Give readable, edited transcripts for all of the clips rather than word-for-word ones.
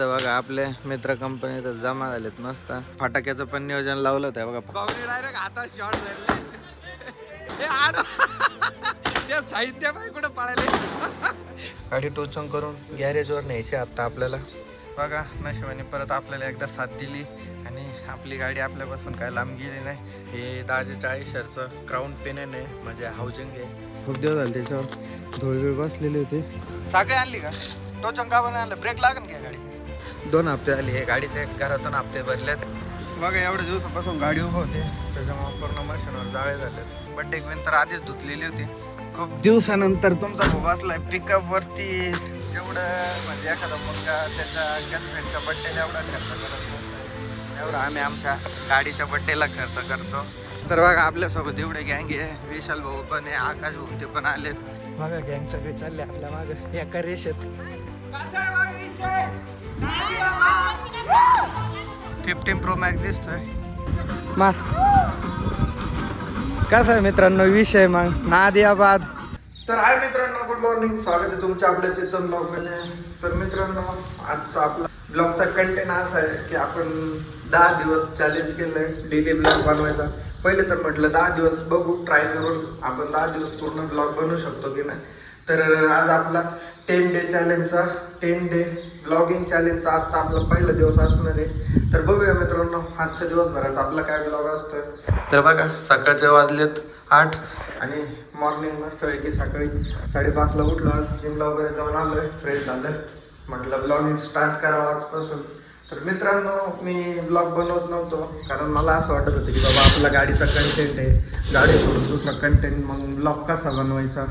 तर बघा आपले मित्र कंपनीत जमा झालेत मस्त फटाक्याचं पण नियोजन लावलं होतं बघा. डायरेक्ट हातात शॉट धरले साहित्य पाय कुठं पळायला. गाडी टोचून करून गॅरेजवर न्यायची आता आपल्याला. बघा नशिबाने परत आपल्याला एकदा साथ दिली आणि आपली गाडी आपल्यापासून काय लांब गेली नाही. हे 1040 क्राऊन पेनन आहे म्हणजे हाऊसिंग आहे. खूप दिवस झाले त्याच्यावर धुळबीळ बसलेली होती. साखळी आणली का? टोचन का पण आणलं? ब्रेक लागन का गाडीची? 2 हप्ते आली आहे गाडीचे, घरातून हप्ते भरलेत. बघा एवढ्या दिवसापासून गाडी उभं होते त्याच्यामुळे पूर्ण मशीनवर जाळे झाले. बड्डे क्वीन तर आधीच धुतलेली होती. खूप दिवसानंतर तुमचा भाऊ बसलाय पिकअप वरती. एवढं म्हणजे एखादा मुलगा त्याच्या गर्लफ्रेंडच्या बड्डेला एवढा खर्च करत नसतो एवढा आम्ही आमच्या गाडीच्या बड्डेला खर्च करतो. तर बघा आपल्यासोबत एवढे गँग आहे. विशाल भाऊ पण आहे, आकाश भाऊ ते पण आलेत. बघा गँग सगळे चालले आपल्या मागं एका रेषेत. 15 Pro Max दिसतोय. कसं आहे मित्रांनो विषय मग नादियाबाद. तर हाय मित्रांनो, गुड मॉर्निंग. स्वागत आहे तुमच्या आपल्या चेतन ब्लॉगमध्ये. तर मित्रांनो आजचा आपला ब्लॉगचा कंटेंट असा आहे की आपण 10 दिवस चॅलेंज केलंय डेली ब्लॉग बनवायचा. पहिले तर म्हटलं 10 दिवस बघू ट्राय करून आपण 10 दिवस पूर्ण ब्लॉग बनवू शकतो की नाही. तर आज आपला 10 डे चॅलेंजचा 10 डे ब्लॉगिंग चॅलेंजचा आजचा आपला पहिला दिवस असणार आहे. तर बघूया मित्रांनो आजच्या दिवसभराचा आपला काय ब्लॉग असतोय. तर बघा सकाळचे वाजलेत 8 आणि मॉर्निंग मस्त आहे की सकाळी 5:30ला उठलो. आज जिमला वगैरे जाऊन आलोय, फ्रेश झालं, म्हटलं ब्लॉगिंग स्टार्ट करावं आजपासून. तर मित्रांनो मी ब्लॉग बनवत नव्हतो कारण मला असं वाटत होतं की बाबा आपला गाडीचा कंटेंट आहे, गाडी सोडून दुसरा कंटेंट, मग ब्लॉग कसा बनवायचा.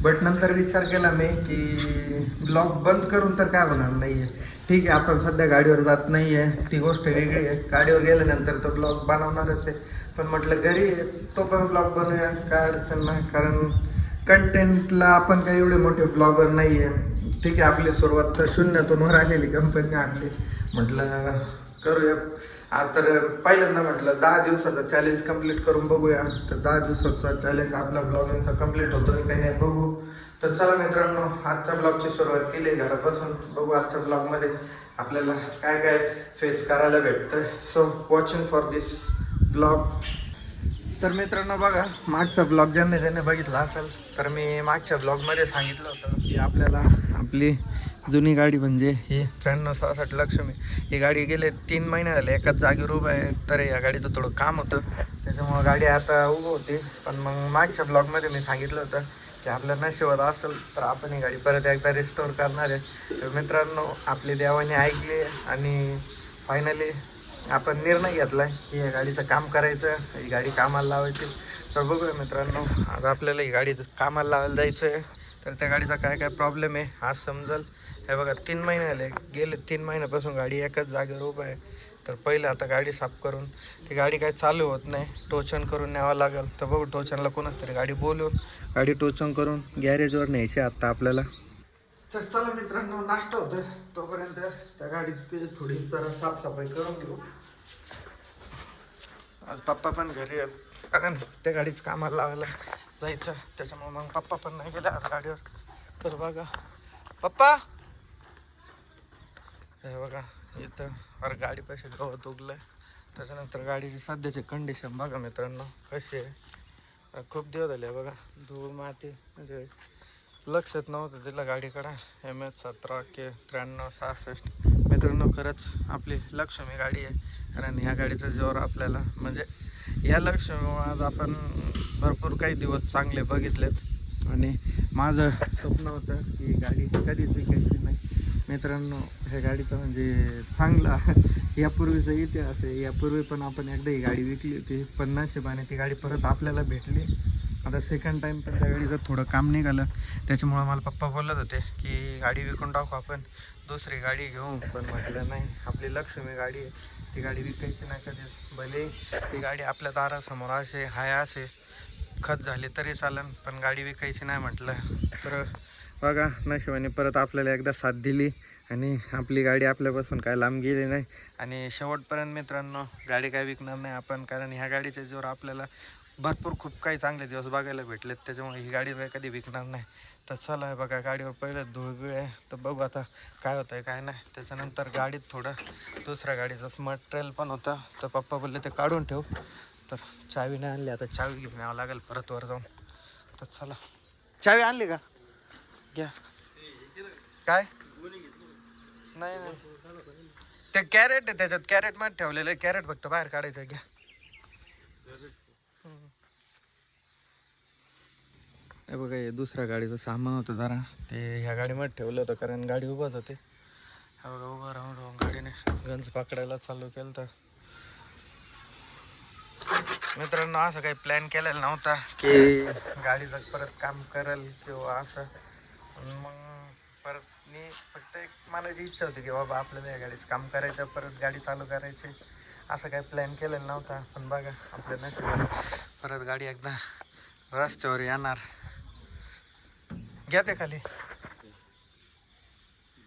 बट नंतर विचार केला मी की ब्लॉग बंद करून तर काय होणार नाही आहे. ठीक आहे आपण सध्या गाडीवर जात नाही आहे ती गोष्ट वेगळी आहे, गाडीवर गेल्यानंतर तो ब्लॉग बनवणारच आहे. पण म्हटलं घरी तो पण ब्लॉग बनवूया, काय अडचण नाही. कारण कंटेंटला आपण काही एवढे मोठे ब्लॉगर नाही आहे. ठीक आहे आपली सुरुवात तर शून्यातून राहिलेली कंपनी आपली, म्हटलं करूया. तर पहिल्यांदा म्हटलं 10 दिवसाचा चॅलेंज कंप्लीट करून बघूया. तर 10 दिवसाचा चॅलेंज आपला ब्लॉगिंगचा कंप्लीट होतोय काही नाही बघू. तर चला मित्रांनो आजच्या ब्लॉगची सुरुवात केली आहे घरापासून. बघू आजच्या ब्लॉगमध्ये आपल्याला काय काय फेस करायला भेटतं. So watching for this blog. तर मित्रांनो बघा मागचा ब्लॉग ज्यांनी बघितला असेल तर मी मागच्या ब्लॉगमध्ये सांगितलं होतं की आपल्याला आपली जुनी गाडी म्हणजे ही 9366 लक्ष्मी ही गाडी गेले 3 महिने झाले एकाच जागेवर उभं आहे. तर या गाडीचं थोडं काम होतं त्याच्यामुळं गाडी आता उभं होती. पण मग मागच्या ब्लॉगमध्ये मी सांगितलं होतं की आपल्या नशिबात असेल तर आपण ही गाडी परत एकदा रिस्टोर करणार आहे. तर मित्रांनो आपली देवाने ऐकली आणि फायनली आपण निर्णय घेतला आहे की या गाडीचं काम करायचं, ही गाडी कामाला लावायची. तर बघूया मित्रांनो आज आपल्याला ही गाडी कामाला लावायला जायचं आहे. तर त्या गाडीचा काय काय प्रॉब्लेम आहे आज समजेल. हे बघा 3 महिने आले, गेले 3 महिन्यापासून गाडी एकाच जागेवर उभं आहे. तर पहिलं आता गाडी साफ करून ती गाडी काय चालू होत नाही, टोचन करून न्यावं लागेल. तर बघू टोचनला कोणाच तरी गाडी बोलवून गाडी टोचन करून गॅरेजवर न्यायची आता आपल्याला. तर चला मित्रांनो नाश्ता होतोय तोपर्यंत त्या गाडीची थोडी जरा साफसफाई करून घेऊ. आज पप्पा पण घरी आहेत कारण त्या गाडीच कामाला लावायला जायचं त्याच्यामुळे मग पप्पा पण नाही गेले आज गाडीवर. तर बघा पप्पा हे बघा इथं अरे गाडीपाशी गवत उगलंय. त्याच्यानंतर गाडीची सध्याची कंडिशन बघा मित्रांनो कशी आहे. खूप दिवस झाले बघा धूळ माती म्हणजे लक्षात नव्हतं तिला गाडीकडं. MH17K 9366 मित्रांनो खरंच आपली लक्ष्मी गाडी आहे. कारण ह्या गाडीचं जोर आपल्याला म्हणजे या लक्ष्मीमुळे आज आपण भरपूर काही दिवस चांगले बघितलेत आणि माझं स्वप्न होतं की गाडी कधीच विकायची नाही. मित्रांनो ह्या गाडीचं म्हणजे चांगला यापूर्वीचा इतिहास आहे. यापूर्वी पण आपण एकदा ही गाडी विकली होती पण नशिबाने ती गाडी परत आपल्याला भेटली. आता सेकंड टाईम पण त्या गाडीचं थोडं काम निघालं त्याच्यामुळं मला पप्पा बोलत होते की गाडी विकून टाकू आपण दुसरी गाडी घेऊ. पण म्हटलं नाही आपली लक्ष्मी गाडी आहे ती गाडी विकायची नाही कधीच. भले ती गाडी आपल्या दारासमोर असे हाय असे खत झाले तरी चालन पण गाडी विकायची नाही म्हटलं. तर बघा नशिबाने परत आपल्याला एकदा साथ दिली आणि आपली गाडी आपल्यापासून काय लांब गेली नाही. आणि शेवटपर्यंत मित्रांनो गाडी काय विकणार नाही आपण कारण ह्या गाडीचे जोर आपल्याला भरपूर खूप काही चांगले दिवस बघायला भेटलेत, त्याच्यामुळे ही गाडी काय कधी विकणार नाही. तर चला आहे बघा, गाडीवर पहिलं धुळबिळ आहे, तर बघू आता काय होतं आहे काय नाही. त्याच्यानंतर गाडीत थोडं दुसऱ्या गाडीचं मटेरियल पण होतं, तर पप्पा बोलले ते काढून ठेव. तर चावी नाही आणली, आता चावी घेऊन यावं लागेल परत वर जाऊन. तर चला, चावी आणली का? घ्या. काय नाही नाही, ते कॅरेट आहे त्याच्यात, कॅरेट मध्ये ठेवलेलं आहे, कॅरेट फक्त बाहेर काढायचं. घ्या. हे बघा, हे दुसऱ्या गाडीचं सामान होतं जरा, ते ह्या गाडीमध्ये ठेवलं होतं कारण गाडी उभाच होते. हा बघा, उभं राहून गाडीने गंज पकडायला चालू केलं. तर मित्रांनो, असं काही प्लॅन केलेला नव्हता की गाडीचं परत काम करेल किंवा असं. मग परत मी फक्त एक मनाची इच्छा होती की बाबा आपल्याला या गाडीचं काम करायचं, परत गाडी चालू करायची. असं काही प्लॅन केलेला नव्हता, पण बघा आपल्या नशिबाने परत गाडी एकदा रस्त्यावर येणार. घ्या ते खाली,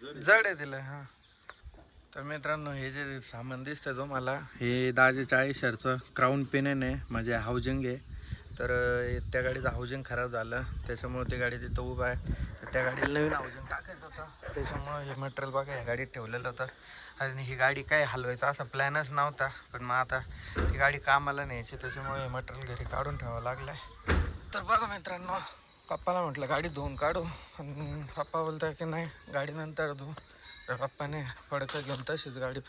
जड आहे तिला. हां, तर मित्रांनो, हे जे सामान दिसतं जो मला, हे 1040चं क्राऊन पेन आहे, म्हणजे हाऊजिंग आहे. तर त्या गाडीचं हाऊजिंग खराब झालं, त्याच्यामुळे ती गाडी तिथं उभं आहे. तर त्या गाडीला नवीन हाऊजिंग टाकायचं होतं, त्याच्यामुळं हे मटेरियल बघा ह्या गाडीत ठेवलेलं होतं. आणि ही गाडी काय हलवायचा असा प्लॅनच नव्हता, पण मग आता ती गाडी कामाला न्यायची, त्याच्यामुळे हे मटेरियल घरी काढून ठेवावं लागलं आहे. तर बघा मित्रांनो, पप्पाला म्हटलं गाडी धुवून काढू, आणि पप्पा बोलताय की नाही गाडी नंतर धुवू. तर पप्पाने फडकं घेऊन तशीच गाडी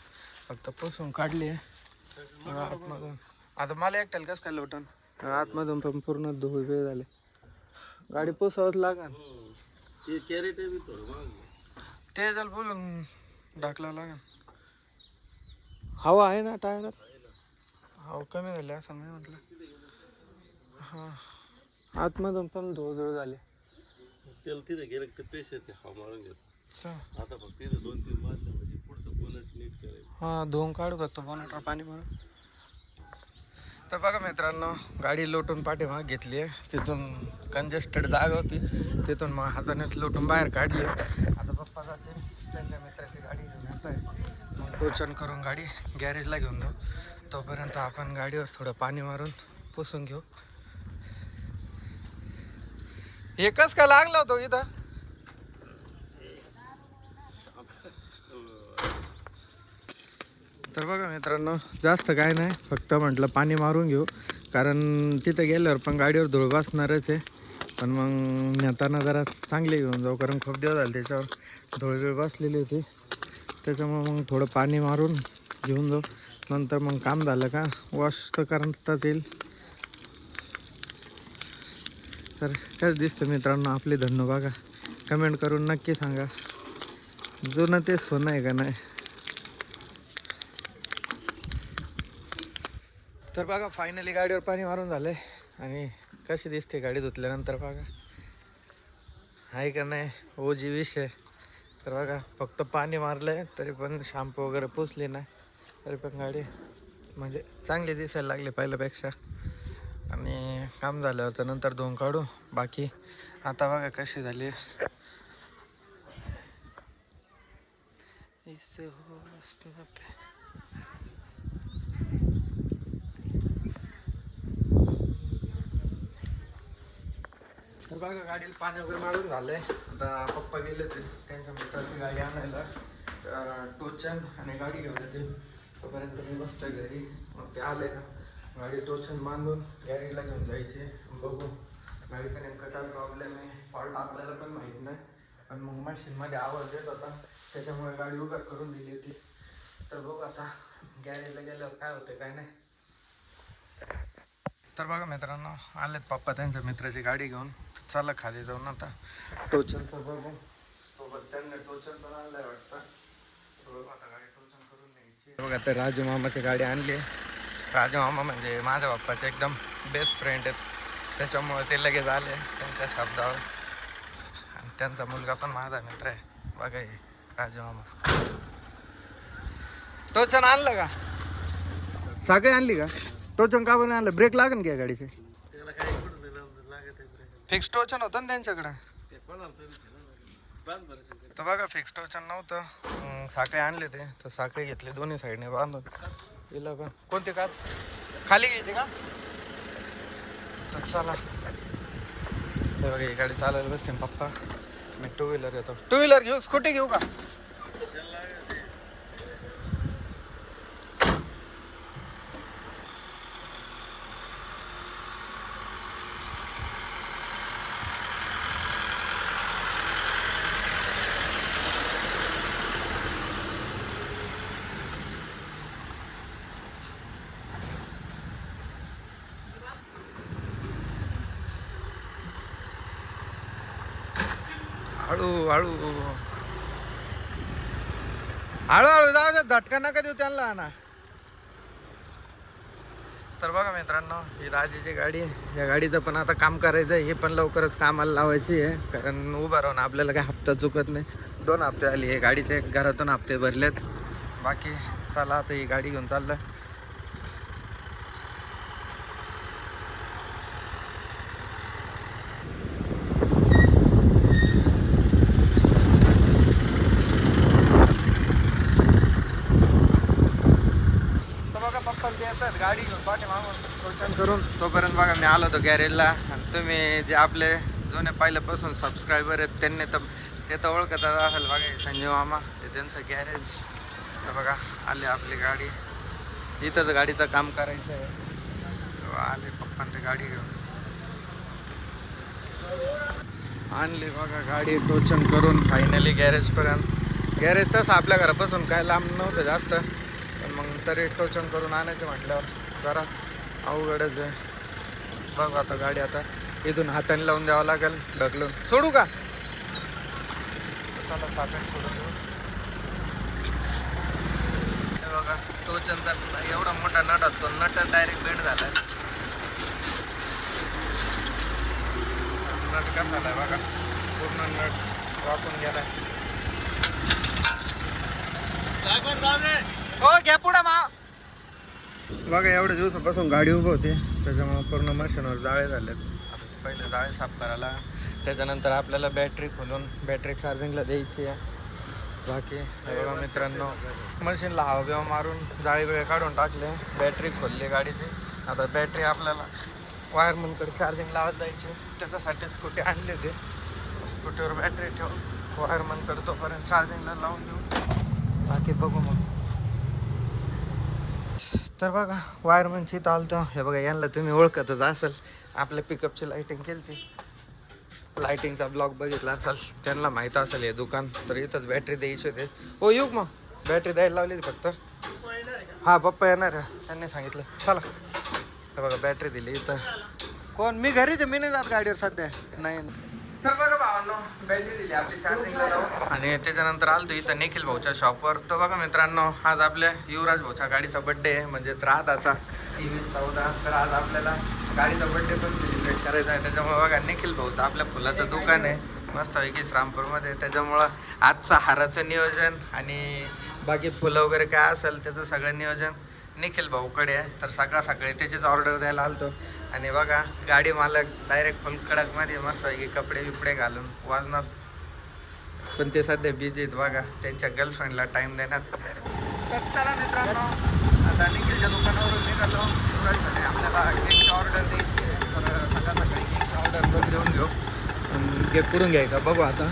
फक्त पुसून काढली आहे आतमधून. आता मला एकट्याला कसं काय लोटन, आतमधून पण पूर्ण धूळ वेळ झाले, गाडी पुसावंच लागेल. ते जल बोलून टाकलं लागेल. हवा आहे ना टायरात, हवा कमी झाली असं मी म्हटलं. हां, आतमधून पण धूळ झाली. त्याला तिथे गेलं ते पेशंटची हवा मारून घेतो. आता फक्त तिथे 2-3 मारले म्हणजे पुढचं बोनट नीट करायचं. हां, धुवून काढू फक्त बोनटवर पाणी मारून. तर बघा मित्रांनो, गाडी लोटून पाठीमाग घेतली आहे, तिथून कंजेस्टेड जागा होती, तिथून मग हातानेच लोटून बाहेर काढली. आता पप्पा जाते त्यांच्या मित्राची गाडी घेऊन येत आहे, मग टोचन करून गाडी गॅरेजला घेऊन जाऊ. तोपर्यंत आपण गाडीवर थोडं पाणी मारून पुसून घेऊ. एकच का लागला होतो इथं? तर बघा मित्रांनो, जास्त काय नाही, फक्त म्हटलं पाणी मारून घेऊ, कारण तिथं गेल्यावर पण गाडीवर धूळ बसणारच आहे. पण मग नेताना जरा चांगली घेऊन जाऊ, कारण खूप दिवस झाले त्याच्यावर धूळ बसलेली होती. त्याच्यामुळे मग थोडं पाणी मारून घेऊन जाऊ, नंतर मग काम झालं का वॉश तर करताच येईल. तर कसं दिसतं मित्रांनो आपले धन्नो बघा, कमेंट करून नक्की सांगा, जुनं ते सोनं आहे का नाही. तर बघा, फायनली गाडीवर पाणी मारून झालं आहे, आणि कशी दिसते गाडी धुतल्यानंतर बघा, आहे का नाही ओजी विषय. तर बघा, फक्त पाणी मारलं आहे तरी पण शॅम्पू वगैरे पुसली नाही, तरी पण गाडी म्हणजे चांगली दिसायला लागली पहिल्यापेक्षा. आणि काम झाल्यावर तर नंतर धुवून काढू बाकी. आता बघा कशी झाली. तर बघा, गाडीला पाणी वगैरे मारून झालंय. आता पप्पा गेले ते त्यांच्या मित्राची गाडी आणायला, टोचन आणि गाडी घेऊन येते. तोपर्यंत मी बसतोय घरी, मग ते आले का गाडी टोचन बांधून गॅरेजला घेऊन जायचे. बघू गाडीचा नेमका काय प्रॉब्लेम आहे, फॉल्ट आपल्याला पण माहीत नाही, पण मग मशीनमध्ये आवाज येत होता, त्याच्यामुळे गाडी उभं करून दिली होती. तर बघू आता गॅरेजला गेल्यावर काय होतं काय नाही. तर बघा मित्रांनो, आलेत पप्पा त्यांच्या मित्राची गाडी घेऊन. चला खाली जाऊन आता टोचनचं बघू, सोबत त्यांना टोचन पण आणलंय वाटतं. बघू आता गाडी टोचन करून द्यायची. बघा, तर राजू मामाची गाडी आणली. राजू मामा म्हणजे माझ्या बाप्पाचे एकदम बेस्ट फ्रेंड आहेत, त्याच्यामुळे ते लगेच आले त्यांच्या शब्दावर. आणि त्यांचा मुलगा पण माझा मित्र आहे. बघा हे राजू मामा. टोचन आणलं का? साखळी आणली का? टोचन का पण आणलं? ब्रेक लागेल का गाडीचे? फिक्स टोचन होतं ना त्यांच्याकडे. तर बघा, फिक्स टोचन नव्हतं, साखळे आणले ते, तर साखळे घेतले दोन्ही साईडने बांधून. हिला पण कोणते काच खाली घ्यायचे का? तर चला, हे बघा ही गाडी चालायला बसते ना पप्पा. मी टू व्हीलर घेतो. टू व्हीलर घेऊ, स्कूटी घेऊ का? हळू हळू हळूहळू जाऊ दे, झटका नका देऊ त्यांना ना. तर बघा मित्रांनो, ही राजीची गाडी आहे. या गाडीचं पण आता काम करायचं आहे. हे पण लवकरच कामाला लावायची आहे, कारण उभं राहून आपल्याला काही हप्ता चुकत नाही. 2 हप्ते आली हे गाडीचे, घरातून हप्ते भरलेत. बाकी चला आता ही गाडी घेऊन चाललं. गाडी घेऊन पाठी मागून क्वेश्चन करून तोपर्यंत बघा मी आलो होतो गॅरेजला. आणि तुम्ही जे आपले जुने पहिल्यापासून सबस्क्रायबर आहेत त्यांनी तर ते तर ओळखत असेल. बघा संजीव मामा, ते त्यांचं गॅरेज. तर बघा आले आपली गाडी, इथंच गाडीचं काम करायचं आहे. आले पप्पांनी ते गाडी घेऊन आणली. बघा गाडी टोचन करून फायनली गॅरेजपर्यंत. गॅरेज तसं आपल्या घरापासून काय लांब नव्हतं जास्त, पण मग तरी टोचन करून आणायचं म्हटल्यावर जरा अवघडच आहे. बघ आता गाडी आता इथून हाताने लावून द्यावं लागेल ढकलून. सोडू का? चला साखर सोडून देऊ. हे बघा टोचन तर एवढा मोठा नट असतो, नट डायरेक्ट बेंड झालाय. नट कसा झालाय बघा, पूर्ण नट वाकून गेलाय. हो घ्या पुढं मा. बघा एवढ्या दिवसापासून गाडी उभं होती, त्याच्यामुळे पूर्ण मशीनवर जाळे झालेत. आता पहिले जाळे साफ करायला, त्याच्यानंतर आपल्याला बॅटरी खोलून बॅटरी चार्जिंगला द्यायची आहे. बाकी बघा मित्रांनो, मशीनला हवा बिवा मारून जाळे बिळे काढून टाकले, बॅटरी खोलली गाडीची. आता बॅटरी आपल्याला वायरमनकडे चार्जिंग लावत जायची, त्याच्यासाठी स्कूटी आणली होती. स्कूटीवर बॅटरी ठेवून वायरमनकडे तोपर्यंत चार्जिंगला लावून देऊ. बाकी बघू मग. तर बघा वायरमनची इथं आलतो. हे बघा यांना तुम्ही ओळखतच असेल, आपल्या पिकअपची लाईटिंग केली ती, लाईटिंगचा ब्लॉग बघितला असेल, त्यांना माहीत असेल हे दुकान. तर इथंच बॅटरी द्यायची होते. हो येऊ मग, बॅटरी द्यायला लावली होती फक्त. हां पप्पा येणार आहे, त्यांनी सांगितलं. चला हे बघा बॅटरी दिली इथं. कोण? मी घरीच आहे, मी नाही जात गाडीवर सध्या. नाही. तर बघा भावांनो, बॅटरी दिली आपली चार्जिंगला लावून. आणि त्याच्यानंतर आलतो इथं निखिल भाऊच्या शॉपवर. तर बघा मित्रांनो, आज आपल्या युवराज भाऊच्या गाडीचा बड्डे आहे, म्हणजे राधाचा EV14. तर आज आपल्याला गाडीचा बड्डे पण सेलिब्रेट करायचा आहे. त्याच्यामुळे बघा निखिल भाऊचं आपल्या फुलाचं दुकान आहे मस्तपैकी श्रामपूरमध्ये. त्याच्यामुळं आजचं हाराचं नियोजन आणि बाकी फुलं वगैरे काय असेल त्याचं सगळं नियोजन निखिल भाऊकडे आहे. तर सकाळी त्याचीच ऑर्डर द्यायला आलतो. आणि बघा गाडी मालक डायरेक्ट फुल कडकमध्ये मस्तपैकी कपडे बिपडे घालून वाजनात, पण ते सध्या बिझी आहेत बघा त्यांच्या गर्लफ्रेंडला टाईम देण्यात. तर चला मित्रांनो, आता निखिलच्या दुकानावरून निघालो. आपल्याला केकची ऑर्डर द्यायची आहे. तर सकाळी केकची ऑर्डर पण देऊन घेऊ आणि केक कुठून घ्यायचा बघू आता.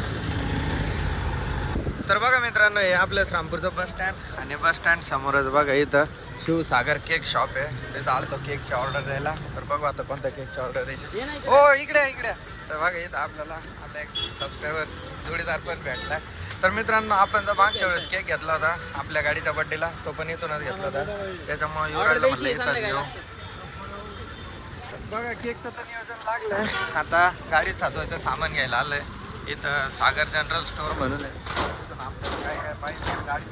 तर बघा मित्रांनो, हे आपलं श्रामपूरचं बस स्टँड, आणि बस स्टँड समोरच बघा इथं शिवसागर केक शॉप आहे. तिथं आलं केकची ऑर्डर द्यायला. तर बघू आता कोणत्या केकची ऑर्डर द्यायची. हो इकडे. तर बघा इथं आपल्याला आता एक सबस्क्रायबर जोडीदार पण भेटला. तर मित्रांनो, आपण जर मागच्या वेळेस केक घेतला होता आपल्या गाडीच्या बड्डेला, तो पण इथूनच घेतला होता. त्याच्यामुळे युवराजला म्हटलं इथंच घेऊ. बघा केकचं तर नियोजन लागलंय. आता गाडीत साचवायचं सामान घ्यायला आलंय. इथं सागर जनरल स्टोअर म्हणून आहे. आपल्याला काय पाहिजे गाडी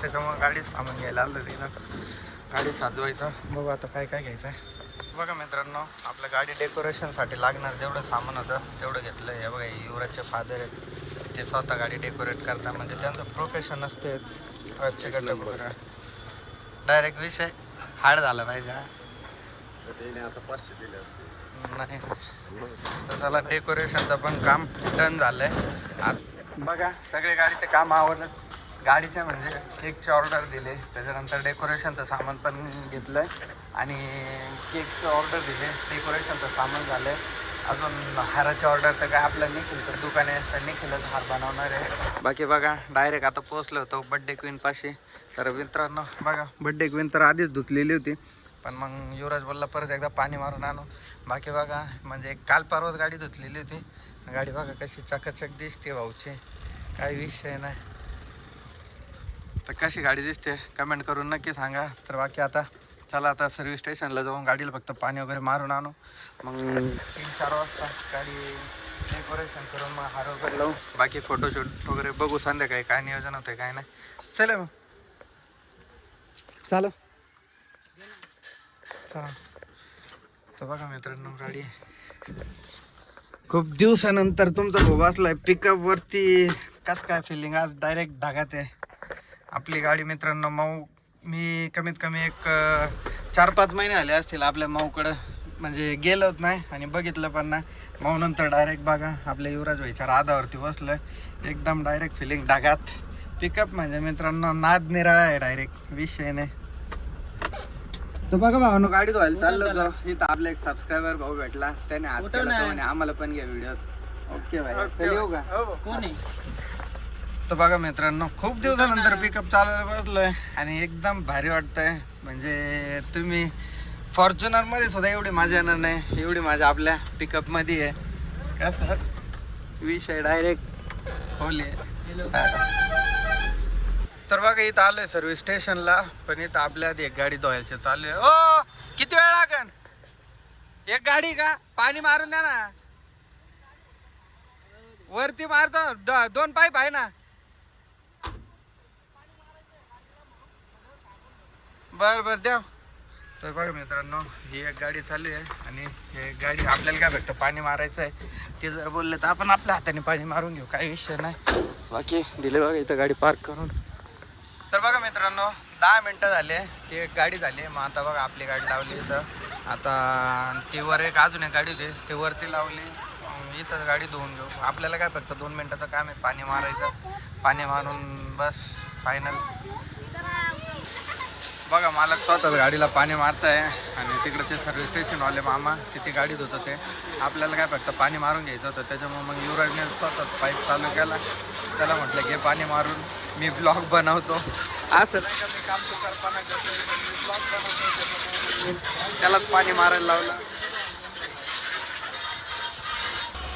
त्याच्यामुळे गाडीत सामान घ्यायला आलं तिथं. गाडी साजवायचं. बघू आता काय घ्यायचं आहे. बघा मित्रांनो, आपल्या गाडी डेकोरेशनसाठी लागणार जेवढं सामान होतं तेवढं घेतलं. हे बघा युवराजचे फादर आहेत, ते स्वतः गाडी डेकोरेट करतात, म्हणजे त्यांचं प्रोफेशन असते. वगैरे डायरेक्ट विषय हार्ड झाला पाहिजे. आता 500 दिले असते नाही तर चला, डेकोरेशनचं पण काम डन झालंय. बघा सगळे गाडीचे काम आवडलं. गाडीचे म्हणजे केकची ऑर्डर दिले, त्याच्यानंतर डेकोरेशनचं सामान पण घेतलं आहे आणि केकचं ऑर्डर दिले, डेकोरेशनचं सामान झालं आहे. अजून हाराची ऑर्डर तर काय आपल्या निखिल तर दुकान आहे, तर निखिलच हार बनवणार आहे. बाकी बघा डायरेक्ट आता पोहोचलो होतो बड्डे क्वीनपाशी. तर मित्रांनो बघा बड्डे क्वीन तर आधीच धुतलेली होती, पण मग युवराज बोलला परत एकदा पाणी मारून आणू. बाकी बघा म्हणजे काल परवाच गाडी धुतलेली होती, गाडी बघा कशी चकाचक दिसते भाऊची, काही विषय नाही. तर कशी गाडी दिसते कमेंट करून नक्की सांगा. तर बाकी आता चला आता सर्व्हिस स्टेशनला जाऊन गाडीला फक्त पाणी वगैरे मारून आणू, मग 3-4 वाजता गाडी डेकोरेशन करून मग हार वगैरे लावू. बाकी फोटोशूट वगैरे बघू संध्याकाळी काय नियोजन होतं काय नाही. चला मग चालू चला. तर बघा मित्रांनो गाडी खूप दिवसानंतर तुमचा भाऊ बसलाय पिकअप वरती. कस काय फिलिंग आज डायरेक्ट ढगात आहे आपली गाडी मित्रांनो. मऊ मी कमीत कमी एक 4-5 महिने आले असतील आपल्या माऊकडं, म्हणजे गेलोच नाही आणि बघितलं पण नाही. माऊ नंतर डायरेक्ट बघा आपल्या युवराज भाईच्या राधावरती बसलं, एकदम डायरेक्ट फिलिंग ढगात. पिकअप म्हणजे मित्रांनो नाद निराळा आहे, डायरेक्ट विषय नाही. तर बघा भावानो गाडी धुवायला चाललो होतो, इथं आपला एक सबस्क्रायबर भाऊ भेटला, त्याने हात केला तो म्हणे आम्हाला पण घ्या व्हिडिओत. ओके भाई चल येऊ का. तर बघा मित्रांनो खूप दिवसानंतर पिकअप चालवायला बसलोय आणि एकदम भारी वाटतंय. म्हणजे तुम्ही फॉर्च्युनर मध्ये सुद्धा एवढी मजा येणार नाही एवढी मजा आपल्या पिकअप मध्ये आहे. कसं विषय डायरेक्ट होली. तर बघा इथं आलोय सर्व्हिस स्टेशनला, पण इथं आपल्या आधी एक गाडी धुवायची चालू आहे. ओ किती वेळ लागन एक गाडी का पाणी मारून द्या ना, वरती मारतो 2 पाईप आहे ना. बर बर द्या. तर बघा मित्रांनो ही एक गाडी चालू आहे आणि हे गाडी आपल्याला काय भेटतं पाणी मारायचं आहे. ते जर बोलले तर आपण आपल्या हाताने पाणी मारून घेऊ, काही विषय नाही. बाकी दिले बघा इथं गाडी पार्क करून. तर बघा मित्रांनो 10 मिनटं झाले ती एक गाडी झाली. मग आता बघा आपली गाडी लावली इथं. आता ती वर एक अजून एक गाडी होती ती वरती लावली, इथं गाडी धुवून घेऊ. आपल्याला काय फक्त 2 मिनटाचं काम आहे पाणी मारायचं. पाणी मारून बस फायनल. बघा मालक स्वतःच गाडीला पाणी मारताय आणि तिकडे ते सर्व्हिस स्टेशनवाले मामा तिथे गाडी धुत होते. आपल्याला काय फक्त पाणी मारून घ्यायचं होतं, त्याच्यामुळे मग युवराजने स्वतःच पाईप चालू केला. त्याला म्हटलं घे पाणी मारून, मी ब्लॉग बनवतो. असं नाही का मी काम करताना करतो, मी ब्लॉग बनवतो, त्यालाच पाणी मारायला लावलं.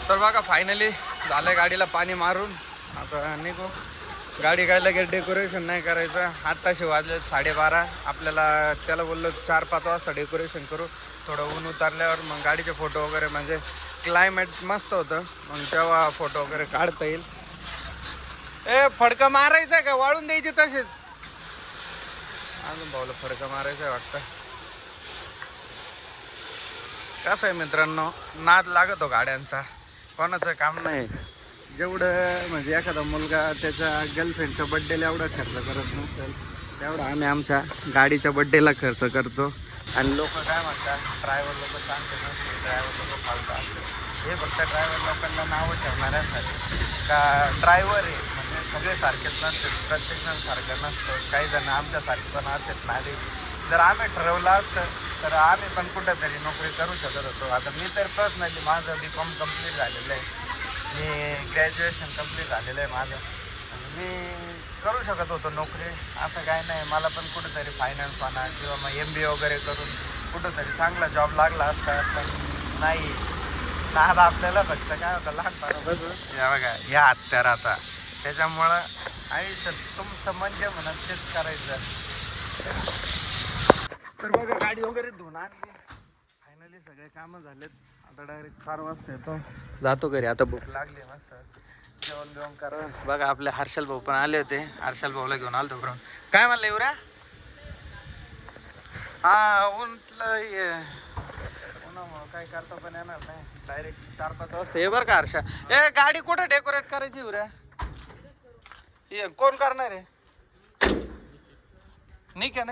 तर बघा फायनली झालं गाडीला पाणी मारून. आता निघू. गाडी काय लगेच डेकोरेशन नाही करायचं. आत्ताशी वाजले 12:30. आपल्याला त्याला बोललो 4-5 वाजता डेकोरेशन करू, थोडं ऊन उतारल्यावर मग गाडीचे फोटो वगैरे, म्हणजे क्लायमेट मस्त होतं मग तेव्हा फोटो वगैरे काढता येईल. फडकं मारायचं का वाळून द्यायची तसेच? अजून भाऊला फडकं मारायचं आहे वाटतं. कसं आहे मित्रांनो नाद लागतो गाड्यांचा, कोणाचं काम नाही. जेवढं म्हणजे एखादा मुलगा त्याच्या गर्लफ्रेंडच्या बड्डेला एवढा खर्च करत नसेल तेवढा आम्ही आमच्या गाडीच्या बड्डेला खर्च करतो. आणि लोक काय म्हणतात ड्रायव्हर लोक चांगले नसते, ड्रायव्हर लोक फालतू असते. हे फक्त ड्रायव्हर लोकांना नावं ठेवणारे असतात का ड्रायव्हर आहे म्हणजे सगळे सारखेच नसते, प्रत्येकजण सारखं नसतं. काही जण आमच्यासारखे पण असतात नारे. जर आम्ही ठरवलं असतं तर आम्ही पण कुठेतरी नोकरी करू शकत होतो. आता मी तर पर्सनली माझं B.Com कम्प्लीट झालेलं आहे, मी ग्रॅज्युएशन कम्प्लीट झालेलं आहे माझं, मी करू शकत होतो नोकरी. असं काय नाही, मला पण कुठेतरी फायनान्स म्हणा किंवा मग MBA वगैरे करून कुठंतरी चांगला जॉब लागला असता, पण नाही. नाद आपल्याला फक्त काय होतं लहानपणापासून या बघा या हत्याराचा, त्याच्यामुळं आयुष्यात तुमचं म्हणजे म्हणत तेच करायचं. तर बघा गाडी वगैरे धुवून आणली, फायनली सगळे कामं झालेत. आता डायरेक्ट 4 वाजता येतो, जातो घरी. आता भूक लागली मस्त जेवण बिवण करा. बघा आपले हर्षल भाऊ पण आले होते, हर्षल भाऊला घेऊन आलो तो. काय म्हणलं युवरा? हा उन्हामुळं काय करता पण येणार नाही, डायरेक्ट 4-5 वाजता ये बरं का. हर्षा ए गाडी कुठं डेकोरेट करायची युवरा? ये कोण करणार आहे? नाही का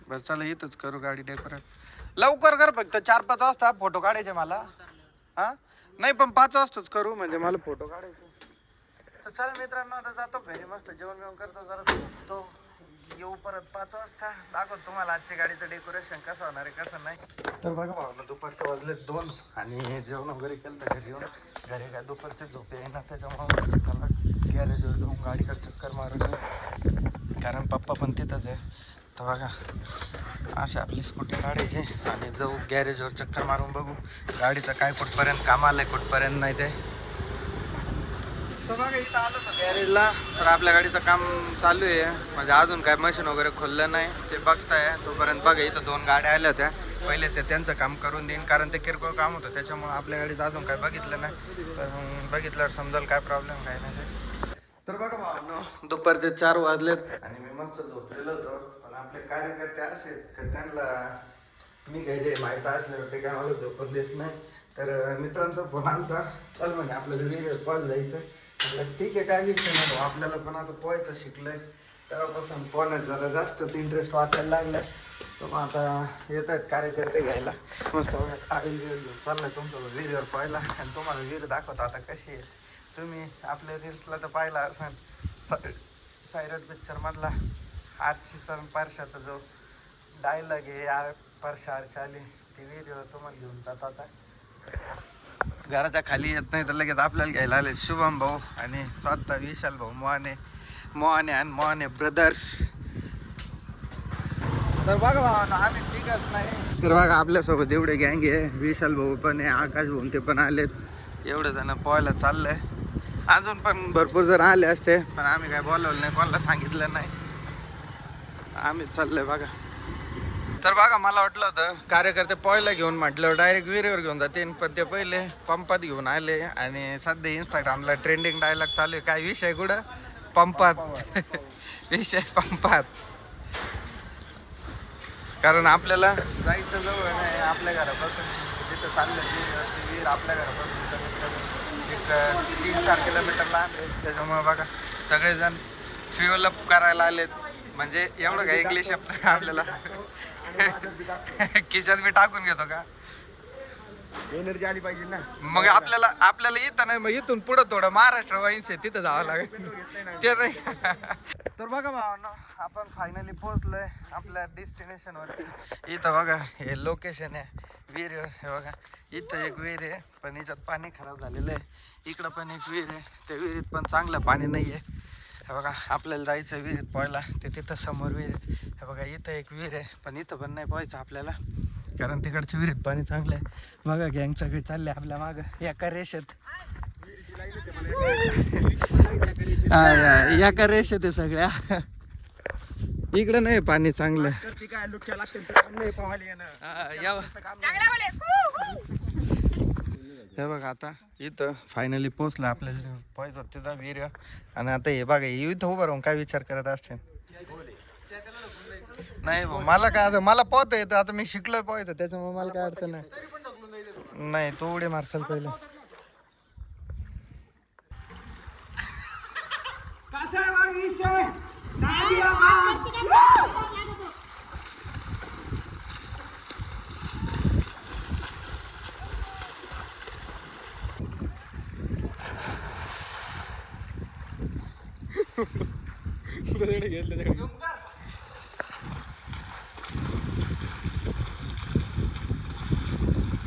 बस चला इथंच करू गाडी डेकोरेट. लवकर कर फक्त 4-5 वाजता फोटो काढायचे मला. हा नाही पण 5 वाजताच करू, म्हणजे मला फोटो काढायचे. तर चला मित्रांनो आता जातो घरी मस्त जेवण बिवण करतो जरा तो येऊ परत 5 वाजता दाखवतो तुम्हाला आजच्या गाडीचं डेकोरेशन कसं होणार आहे कसं नाही. तर बघा भाऊ दुपारचे वाजले 2 आणि जेवण वगैरे केलं तर घरी येऊन घरी काय दुपारची झोप येईना त्याच्यामुळे चला गॅरेजवर जाऊन गाडीकडे चक्कर मारून कारण पप्पा पण तिथंच आहे. तर बघा अशी आपली स्कूटी काढायची आणि जाऊ गॅरेजवर चक्कर मारून बघू गाडीचं काय कुठपर्यंत काम आलंय कुठपर्यंत नाही ते. तर बघा इथं आलो तर गॅरेजला तर आपल्या गाडीचं काम चालू आहे म्हणजे अजून काय मशीन वगैरे खोललं नाही ते बघताय. तोपर्यंत बघा इथं 2 गाड्या आल्या होत्या पहिले ते त्यांचं काम करून देईन कारण ते किरकोळ काम होतं त्याच्यामुळे आपल्या गाडीचं अजून काय बघितलं नाही. तर बघितल्यावर समजेल काय प्रॉब्लेम काय नाही ते. तर बघा भावांनो दुपारचे 4 वाजलेत आणि मी मस्त झोपलेलो होतो पण आपले कार्यकर्ते असे तर त्यांना मी घरी माहीत असल्यावर ते काय मला झोपून देत नाही. तर मित्रांचा फोन आलता चल म्हणजे आपल्याला वेगळं पॉल जायचं म्हटलं ठीक आहे काय विषय नाही आपल्याला पण आता पोहायचं शिकलंय तेव्हापासून पोहण्यात जरा जास्तच इंटरेस्ट वाटायला लागला. तर मग आता येत आहेत कार्यकर्ते घ्यायला मस्त आईल घेऊन चाललाय तुमचं विहिरीवर पोहायला आणि तुम्हाला विहीर दाखवतो आता कशी आहे. तुम्ही आपल्या रील्सला तर पाहिला असाल सायरट पिक्चरमधला आरशीचा परशाचा जो डायलॉग आहे परशा आरशी आली ती विहिरीवर तुम्हाला घेऊन जात आता घराच्या खाली येत नाही तर लगेच आपल्याला घ्यायला आले शुभम भाऊ आणि स्वतः विशाल भाऊ मोहाने आणि मोहाने ब्रदर्स. तर बघा भावा आम्ही ठीकच नाही तर बघा आपल्यासोबत एवढे गँग आहे विशाल भाऊ पण आहे आकाश भाऊ ते पण आलेत एवढे जण पोहायला चाललंय. अजून पण भरपूर जण आले असते पण आम्ही काय बोलवलं नाही कोणाला सांगितलं नाही आम्ही चाललंय बघा. तर बघा मला वाटलं होतं कार्यकर्ते पोहायला घेऊन म्हटलं डायरेक्ट विहिरीवर घेऊन जाते पण ते पहिले पंपात घेऊन आले आणि सध्या इंस्टाग्रामला ट्रेंडिंग डायलॉग चालू आहे काय विषय कुठं पंपात विषय पंपात कारण आपल्याला जायचं जवळ नाही आपल्या घरापासून जिथं चाललं विहीर आपल्या घरापासून एक 3-4 किलोमीटर लांब आहे त्याच्यामुळे बघा सगळेजण फ्युअल अप करायला आलेत म्हणजे एवढं काय इंग्लिश आपल्याला खिशात मी टाकून घेतो का एनर्जी आली पाहिजे ना मग आपल्याला इथं नाही मग इथून पुढं थोडं महाराष्ट्र वाईन्स आहे तिथं जावं लागेल ते नाही. तर बघा भावांनो आपण फायनली पोहोचलोय आपल्या डेस्टिनेशन वरती. इथं बघा हे लोकेशन आहे विहीर हे बघा इथं एक विहीर आहे पण याच्यात पाणी खराब झालेलं आहे इकडं पण एक विहीर आहे त्या विहिरीत पण चांगलं पाणी नाही आहे. हे बघा आपल्याला जायचं विहिरीत पोहायला ते तिथं समोर विहीर आहे. हे बघा इथं एक विहीर आहे पण इथं पण नाही पोहायचं आपल्याला कारण तिकडच्या विहिरीत पाणी चांगलं आहे. बघा गँग सगळी चालले आपल्या मागं एका रेषेत एका रेषेत आहे सगळ्या इकडं नाही पाणी चांगलं. हे बघा आता इथं फायनली पोहोचलं आपल्याला पोहायचं तिथं विहीर आणि आता हे बघा इथं उभं राहून काय विचार करत असते नाही मला काय आता मला पोहता येतं आता मी शिकलोय पोहायचं त्याच्यामुळे मला काय अडचण नाही. नाही तू उडी मारसाल पहिले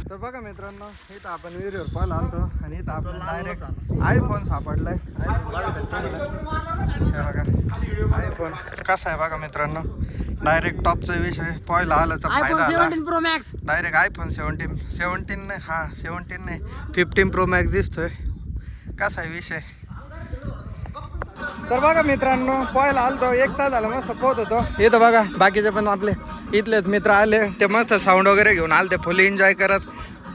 तर बघा मित्रांनो इथं आपण विहिरीवर पाहिलं आलतो आणि इथं आपल्याला डायरेक्ट आयफोन सापडलाय. बघा आयफोन कसा आहे बघा मित्रांनो डायरेक्ट टॉपचा विषय पोहायला आल्याचा फायदा आला डायरेक्ट आयफोन 17 नाही 15 प्रो मॅक्स दिसतोय कसा आहे विषय. तर बघा मित्रांनो पोहायला आलतो 1 तास झाला मस्त पोहत होतो इथं बघा बाकीचे पण आपले इथलेच मित्र आले ते मस्त साऊंड वगैरे घेऊन आले ते फुल एन्जॉय करत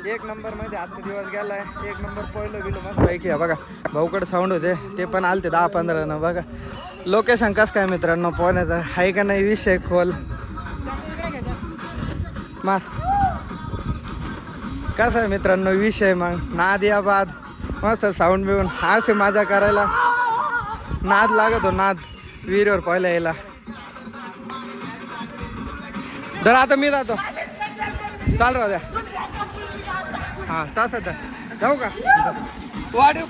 1 नंबर मध्ये आजचा दिवस गेलाय 1 नंबर पोहलो गेलो मस्त पैकी बघा भाऊकडे साऊंड होते ते पण आले ते 10-15 जण. बघा लोकेशन कसं काय मित्रांनो पोहण्याचं आहे का नाही विषय खोल मा कसं आहे मित्रांनो विषय मग नादियाबाद मस्त साऊंड बिऊन असे मजा करायला नाद लागतो नाद विहिरीवर पोहायला यायला. तर आता मी जातो चाल राहू द्या हां तास जाऊ का वाढीव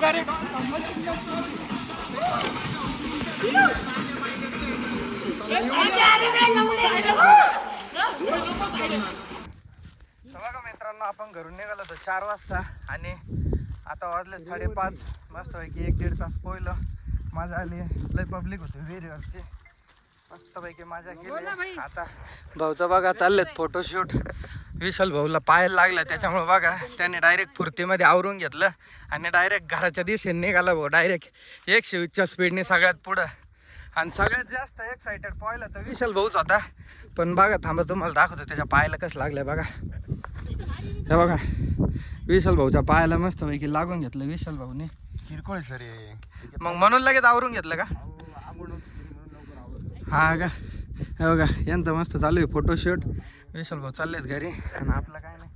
तर बघा मित्रांनो, आपण घरून निघालो होतो 4 वाजता आणि आता वाजले 5:30. मस्तपैकी 1-1.5 तास पोहलं. मजा आली. लय पब्लिक होती विहिरीवरती. मस्तपैकी मजा केली. आता भाऊचं बघा चाललेत फोटोशूट. विशाल भाऊला पाहायला लागला, त्याच्यामुळे बघा त्याने डायरेक्ट फुर्तीमध्ये आवरून घेतलं आणि डायरेक्ट घराच्या दिशेने निघाला भाऊ. डायरेक्ट 120च्या स्पीडने सगळ्यात पुढं. आणि सगळ्यात जास्त एक्साइटेड पाहिलं तर विशाल भाऊच होता. पण बघा थांबा, तुम्हाला दाखवतो त्याच्या पायाला कसं लागलंय बघा. हे बघा, विशाल भाऊच्या पायाला मस्तपैकी लागून घेतलं विशाल भाऊने. किरकोळ सर मग म्हणून लगेच आवरून घेतलं का? हा का? हे बघा यांचं मस्त चालू आहे फोटोशूट. विशाल भाऊ चाललेत घरी आणि आपलं काय नाही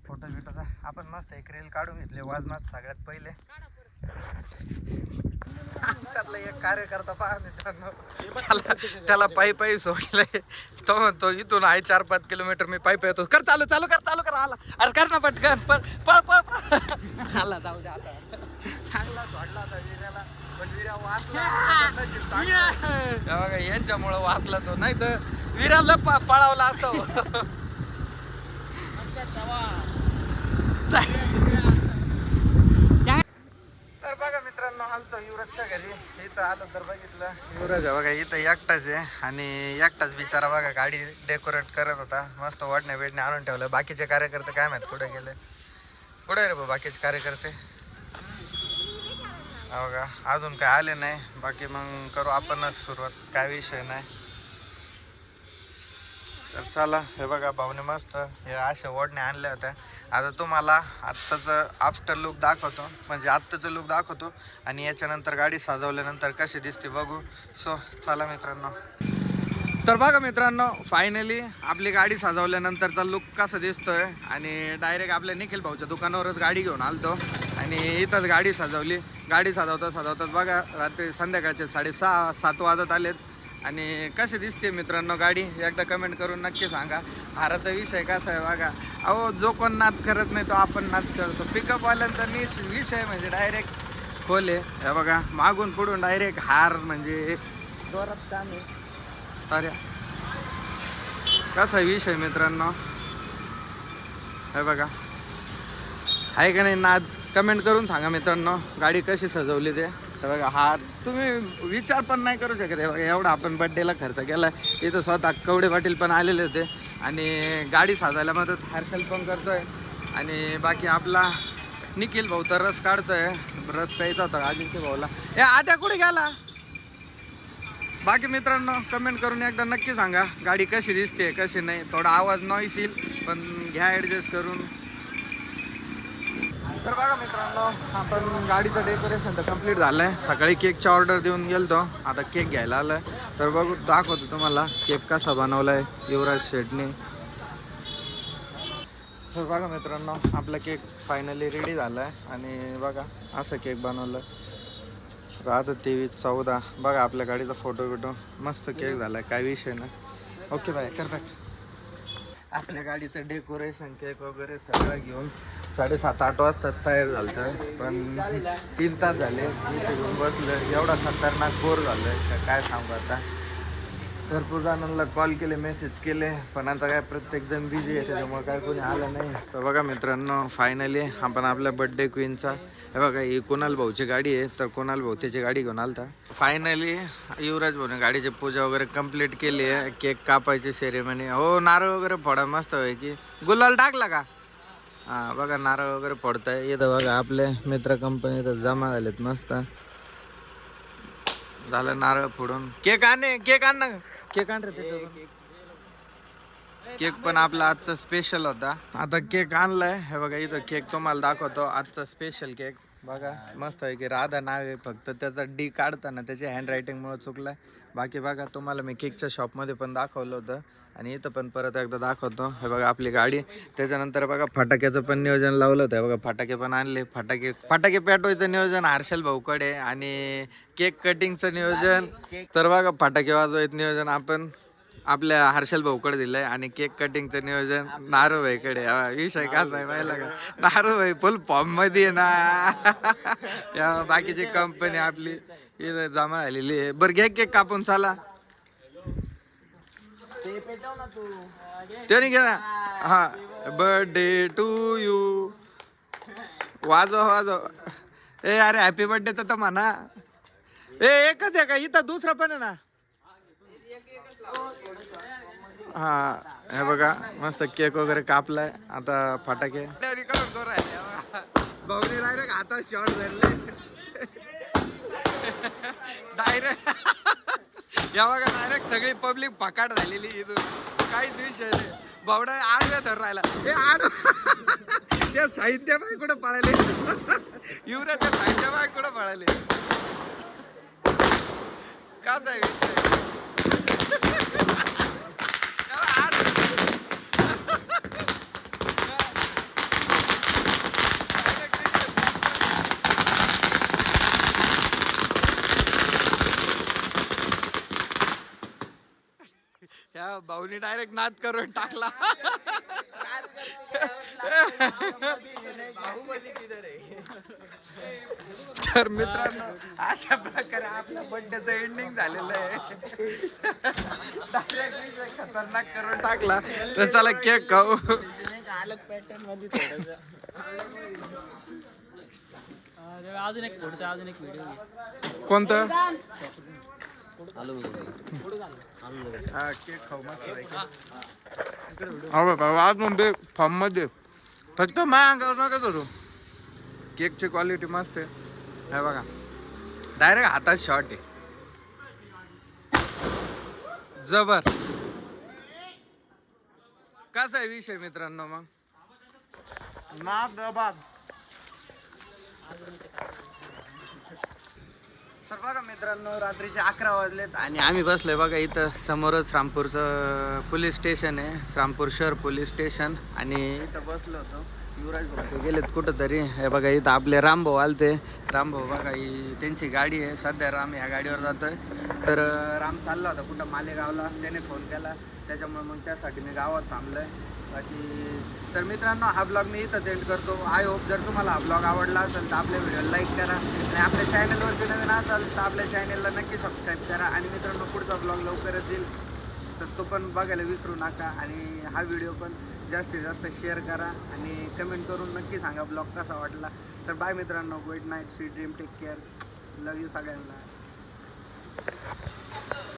फोटो बिटोचा. आपण मस्त एक रील काढून घेतले वाजनात सगळ्यात पहिले. आमच्यातला एक कार्यकर्ता पहा मित्रांनो, त्याला पायी सोडलंय. तो म्हणतो इथून आहे 4-5 किलोमीटर मी पायी येतो. कर चालू कर आला. अरे कर ना पटकन, पळ आला. जाऊ दे आता. चांगला सोडला होता विर्याला, पण विर्या वाचला. बघा यांच्यामुळं वाचला तो, नाही तर विर्याला पळावला असतो. तर बघा मित्रांनो, आलतो युवराजच्या घरी. इथं आलो तर बघितलं युवराज बघा इथं एकटाच आहे आणि एकटाच बिचारा बघा गाडी डेकोरेट करत होता. मस्त वडणे बेडणे आणून ठेवलं. बाकीचे कार्यकर्ते काय माहित कुठे गेले. कुठे रे बाकीचे कार्यकर्ते? बघा अजून काय आले नाही. बाकी मग करू आपणच सुरुवात, काय विषय नाही. तर चला, हे बघा भाऊने मस्त हे अशा ओढणे आणल्या होत्या. आता तुम्हाला आत्ताचं आफ्टर लुक दाखवतो, म्हणजे आत्ताचं लुक दाखवतो आणि याच्यानंतर गाडी सजवल्यानंतर कशी दिसते बघू. सो चला मित्रांनो. तर बघा मित्रांनो, फायनली आपली गाडी सजवल्यानंतरचा लुक कसा दिसतोय. आणि डायरेक्ट आपल्या निखिल भाऊच्या दुकानावरच गाडी घेऊन आलतो आणि इथंच गाडी सजवली. गाडी सजवताच बघा रात्री संध्याकाळचे 6:30-7 वाजत आलेत. आणि कशी दिसते मित्रांनो गाडी, एकदा कमेंट करून नक्की सांगा. भारत विषय कसा आहे बघा. अहो जो कोण नाद करत नाही तो आपण नाद करतो. पिकअपवाल्यांचा विषय म्हणजे डायरेक्ट खोले. हे बघा मागून पुढून डायरेक्ट हार, म्हणजे जोरात काम आहे. अरे कसा विषय मित्रांनो, हे बघा आहे का नाही नाद. कमेंट करून सांगा मित्रांनो गाडी कशी सजवली ते. हे बघा हा तुम्ही विचार पण नाही करू शकत. हे बघा एवढा आपण बड्डेला खर्च केला. इथं स्वतः कवडे पाटील पण आलेले होते आणि गाडी सजवायला मदत हर्षल पण करतोय. आणि बाकी आपला निखिल भाऊ तर रस काढतोय. रस प्यायचा होता आदित्य भाऊला. हे आद्या कुठे गेला? बाकी मित्रांनो कमेंट करून एकदा नक्की सांगा गाडी कशी दिसते कशी नाही. थोडा आवाज नॉईस येईल पण घ्या ॲडजस्ट करून. तर बघा मित्रांनो, आपण गाडीचं डेकोरेशन तर कम्प्लीट झालं आहे. सकाळी केकची ऑर्डर देऊन गेलतो, आता केक घ्यायला आलं आहे. तर बघू दाखवतो तुम्हाला केक कसा बनवला आहे युवराज शेटने. सर बघा मित्रांनो, आपला केक फायनली रेडी झाला आहे आणि बघा असं केक बनवलं. रात 23-14 बघा आपल्या गाडीचा फोटो मस्त केक झाला आहे, काय विषय नाही. ओके बाय कर बॅक. आपल्या गाडीचं डेकोरेशन केक वगैरे सगळं घेऊन 7:30-8 वाजता तयार झालं. पण 3 तास झाले इथे घेऊन बसलं. एवढा खतरनाक बोर झालं आहे काय सांगू. आता भरपूर जणांना कॉल केले, मेसेज केले, पण आता काय प्रत्येक जण बिझी आहे त्याच्यामुळे काय कोणी आलं नाही. तर बघा मित्रांनो फायनली आपण आपल्या बड्डे क्वीनचा, हे बघा ही कुणाल भाऊची गाडी आहे. तर कुणाल भाऊ त्याची गाडी घेऊन आलता. फायनली युवराज भाऊने गाडीची पूजा वगैरे कंप्लीट केली आहे. केक कापायची सेरेमनी. हो नारळ वगैरे फोडा मस्त आहे की. गुलाल टाकला का? हां बघा नारळ वगैरे फोडताय. इथं बघा आपले मित्र कंपनी तर जमा झालेत मस्त. झालं नारळ फोडून. केक आण ना. केक आण रे त्याच्यावर. केक पण आपला आजचा स्पेशल होता. आता केक आणलाय. हे बघा इथं केक तुम्हाला दाखवतो. आजचा स्पेशल केक बघा मस्त आहे की. राधा नाव आहे फक्त त्याचा डी काढताना त्याच्या हँडरायटिंगमुळे चुकलाय. बाकी बघा तुम्हाला मी केकच्या शॉपमध्ये पण दाखवलं होतं आणि इथं पण परत एकदा दाखवतो. हे बघा आपली गाडी. त्याच्यानंतर बघा फटाक्याचं पण नियोजन लावलं होतं. बघा फटाके पण आणले. फटाके पेटवायचं नियोजन हर्षल भाऊकडे आणि केक कटिंगचं नियोजन तर बघा फटाके वाजवायचं नियोजन आपण आपल्या हर्षल भाऊकडे दिलंय आणि केक कटिंगचं नियोजन नारू भाईकडे. विषय कसा आहे पाहिला का? नारू भाई फुल फॉर्म मध्ये आहे ना. बाकीची कंपनी आपली इथं जमा झालेली आहे. बरं घे केक कापून चला. त्याने घे ना. हा बर्थडे टू यू. वाजव वाजव. ए अरे हॅपी बर्थडे तर म्हणा. ए एकच आहे का इथं दुसरं पण आहे ना. हा हे बघा मस्त केक वगैरे कापलाय. आता फटाके भाऊने डायरेक्ट हातात शॉट धरले डायरेक्ट. या बघा डायरेक्ट सगळी पब्लिक फकाट झालेली इथून. काहीच विषय नाही. भावडा आडव्या धर राहिला. हे आड त्या साहित्य बाई कुठं पळाले. युवराच्या साहित्य बाई कुठं पळाले. काच आहे विषय. या भाऊनी डायरेक्ट नाद करून टाकला. तर मित्रांनो अशा प्रकारे आपल्या बर्थडेचं एंडिंग झालेलं आहे. डायरेक्ट खतरनाक करून टाकला. तर चला केक खाऊ. अजून एक फोटो अजून एक व्हिडिओ. कोणतं हा केक खाऊ मस्त. आज मुंबई फॉर्म मध्ये फक्त माझ्या अंगावर नका धरू. केकची क्वालिटी मस्त आहे. हे बघा डायरेक्ट हातात शॉट आहे. जबर. कसा आहे विषय मित्रांनो मग नादाबाद. तर बघा मित्रांनो रात्रीचे 11 वाजलेत आणि आम्ही बसलोय बघा इथं समोरच रामपूरचं पोलीस स्टेशन आहे. रामपूर शहर पोलीस स्टेशन. आणि इथं बसलो होतो. युवराज भाऊ गेलेत कुठं तरी. हे बघा इथं आपले रामभाऊ आलते. रामभाऊ बघा ही त्यांची गाडी आहे. सध्या राम ह्या गाडीवर जातोय. तर राम चालला होता कुठं मालेगावला. त्याने फोन केला त्याच्यामुळे मग त्यासाठी मी गावात थांबलोय. बाकी तर मित्रांनो हा ब्लॉग मी इथंच एंड करतो. आय होप जर तुम्हाला हा ब्लॉग आवडला असेल तर आपल्या व्हिडिओला लाईक करा. आणि आपल्या चॅनलवरती नवीन असाल तर आपल्या चॅनलला नक्की सबस्क्राईब करा. आणि मित्रांनो पुढचा ब्लॉग लवकरच येईल तर तो पण बघायला विसरू नका. आणि हा व्हिडिओ पण जास्तीत जास्त शेअर करा आणि कमेंट करून नक्की सांगा ब्लॉग कसा वाटला. तर बाय मित्रांनो. Good night. Sweet dream. Take care. Love you सगळ्यांना.